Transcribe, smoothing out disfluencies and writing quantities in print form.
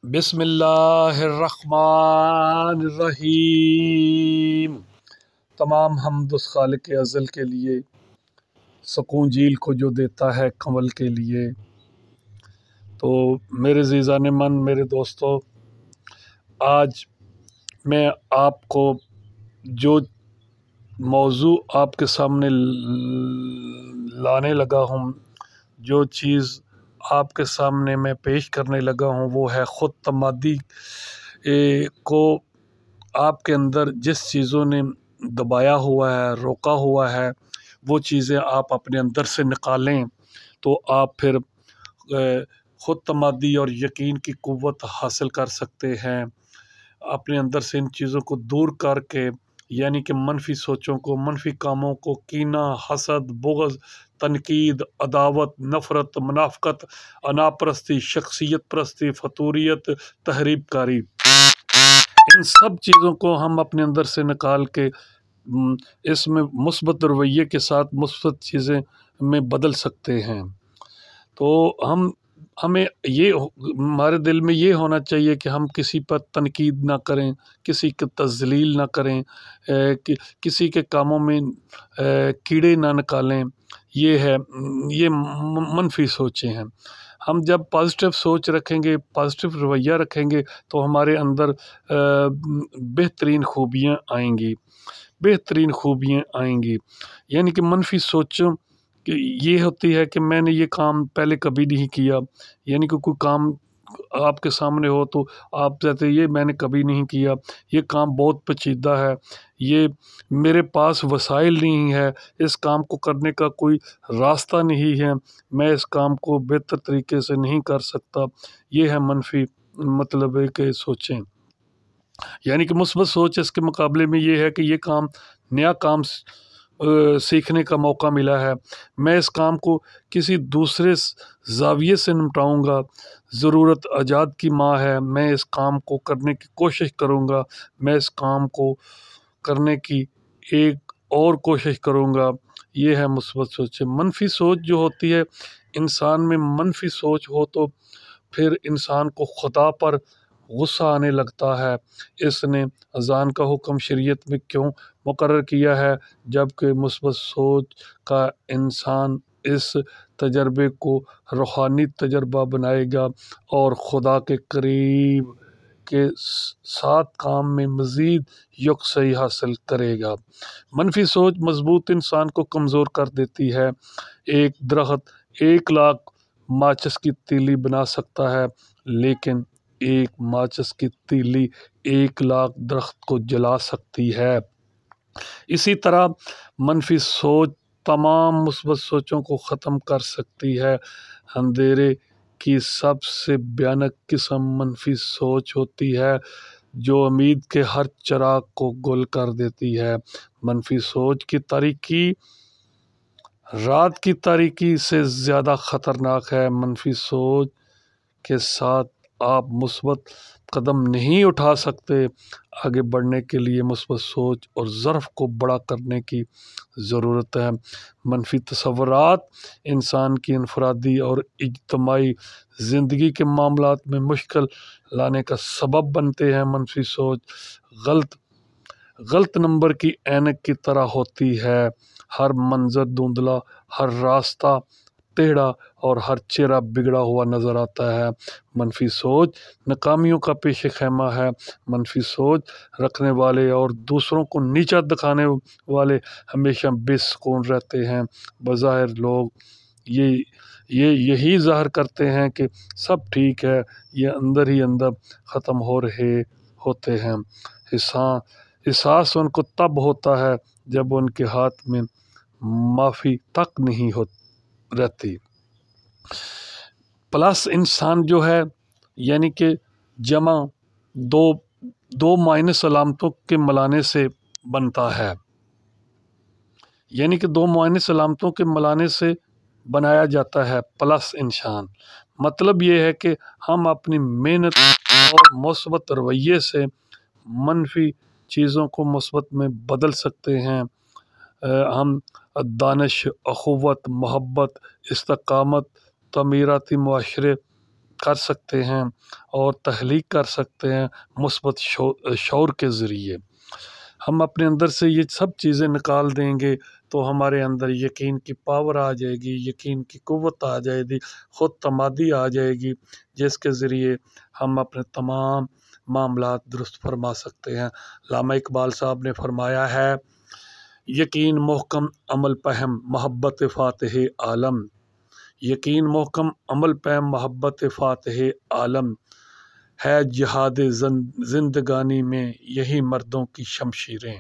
بسم اللہ الرحمن الرحیم۔ تمام حمد اس خالق ازل کے لیے، سکون جیل کو جو دیتا ہے کنول کے لیے۔ تو میرے عزیزان من، میرے دوستو، آج میں آپ کو جو موضوع آپ کے سامنے لانے لگا ہوں، جو چیز آپ کے سامنے میں پیش کرنے لگا ہوں، وہ ہے خود تمادی کو آپ کے اندر جس چیزوں نے دبایا ہوا ہے، روکا ہوا ہے، وہ چیزیں آپ اپنے اندر سے نکالیں تو آپ پھر خود تمادی اور یقین کی قوت حاصل کر سکتے ہیں۔ اپنے اندر سے ان چیزوں کو دور کر کے، یعنی کہ منفی سوچوں کو، منفی کاموں کو، کینہ، حسد، بغض، تنقید، عداوت، نفرت، منافقت، انا پرستی، شخصیت پرستی، فتوریت، تحریب کاری، ان سب چیزوں کو ہم اپنے اندر سے نکال کے اس میں مثبت رویے کے ساتھ مثبت چیزیں میں بدل سکتے ہیں۔ تو ہمیں یہ ہمارے دل میں یہ ہونا چاہیے کہ ہم کسی پر تنقید نہ کریں، کسی کی تذلیل نہ کریں، کسی کے کاموں میں کیڑے نہ نکالیں۔ یہ منفی سوچیں ہیں۔ ہم جب پازیٹیو سوچ رکھیں گے، پازیٹیو رویہ رکھیں گے تو ہمارے اندر بہترین خوبیاں آئیں گی، بہترین خوبیاں آئیں گی۔ یعنی کہ منفی سوچوں کہ یہ ہوتی ہے کہ میں نے یہ کام پہلے کبھی نہیں کیا، یعنی کہ کوئی کام آپ کے سامنے ہو تو آپ کہتے ہیں یہ میں نے کبھی نہیں کیا، یہ کام بہت پیچیدہ ہے، یہ میرے پاس وسائل نہیں ہے، اس کام کو کرنے کا کوئی راستہ نہیں ہے، میں اس کام کو بہتر طریقے سے نہیں کر سکتا۔ یہ ہے منفی مطلب ہے کہ سوچیں، یعنی کہ مثبت سوچ اس کے مقابلے میں یہ ہے کہ یہ کام نیا کام سیکھنے کا موقع ملا ہے، میں اس کام کو کسی دوسرے زاویے سے نمٹاؤں گا، ضرورت ایجاد کی ماں ہے، میں اس کام کو کرنے کی کوشش کروں گا، میں اس کام کو کرنے کی ایک اور کوشش کروں گا۔ یہ ہے مثبت سوچ۔ منفی سوچ جو ہوتی ہے، انسان میں منفی سوچ ہو تو پھر انسان کو خدا پر غصہ آنے لگتا ہے۔ اس نے اذان کا حکم شریعت میں کیوں مقرر کیا ہے؟ جبکہ مثبت سوچ کا انسان اس تجربے کو روحانی تجربہ بنائے گا اور خدا کے قریب کے ساتھ کام میں مزید یکسوئی حاصل کرے گا۔ منفی سوچ مضبوط انسان کو کمزور کر دیتی ہے۔ ایک درخت 1,00,000 ماچس کی تیلی بنا سکتا ہے، لیکن ایک ماچس کی تیلی 1,00,000 درخت کو جلا سکتی ہے۔ اسی طرح منفی سوچ تمام مثبت سوچوں کو ختم کر سکتی ہے۔ اندھیرے کی سب سے بھیانک قسم منفی سوچ ہوتی ہے، جو امید کے ہر چراغ کو گل کر دیتی ہے۔ منفی سوچ کی تاریکی رات کی تاریکی سے زیادہ خطرناک ہے۔ منفی سوچ کے ساتھ آپ مثبت قدم نہیں اٹھا سکتے۔ آگے بڑھنے کے لیے مثبت سوچ اور ظرف کو بڑا کرنے کی ضرورت ہے۔ منفی تصورات انسان کی انفرادی اور اجتماعی زندگی کے معاملات میں مشکل لانے کا سبب بنتے ہیں۔ منفی سوچ غلط نمبر کی اینک کی طرح ہوتی ہے، ہر منظر دھندلا، ہر راستہ ٹیڑھا اور ہر چہرہ بگڑا ہوا نظر آتا ہے۔ منفی سوچ ناکامیوں کا پیش خیمہ ہے۔ منفی سوچ رکھنے والے اور دوسروں کو نیچا دکھانے والے ہمیشہ بے سکون رہتے ہیں۔ بظاہر لوگ یہی ظاہر کرتے ہیں کہ سب ٹھیک ہے، یہ اندر ہی اندر ختم ہو رہے ہوتے ہیں۔ احساس ان کو تب ہوتا ہے جب ان کے ہاتھ میں معافی تک نہیں رہتی۔ پلس انسان جو ہے، یعنی کہ جمع دو مائنس علامتوں کے ملانے سے بنتا ہے، یعنی کہ 2 مائنس علامتوں کے ملانے سے بنایا جاتا ہے پلس انسان۔ مطلب یہ ہے کہ ہم اپنی محنت اور مثبت رویے سے منفی چیزوں کو مثبت میں بدل سکتے ہیں۔ ہم دانش، اخوت، محبت، استقامت، تعمیراتی معاشرے کر سکتے ہیں اور تخلیق کر سکتے ہیں مثبت شعور کے ذریعے۔ ہم اپنے اندر سے یہ سب چیزیں نکال دیں گے تو ہمارے اندر یقین کی پاور آ جائے گی، یقین کی قوت آ جائے گی، خود اعتمادی آ جائے گی، جس کے ذریعے ہم اپنے تمام معاملات درست فرما سکتے ہیں۔ علامہ اقبال صاحب نے فرمایا ہے، یقین محکم عمل پہم محبت فاتح عالم، یقین محکم عمل پہم محبت فاتح عالم، ہے جہاد زندگانی میں یہی مردوں کی شمشیریں۔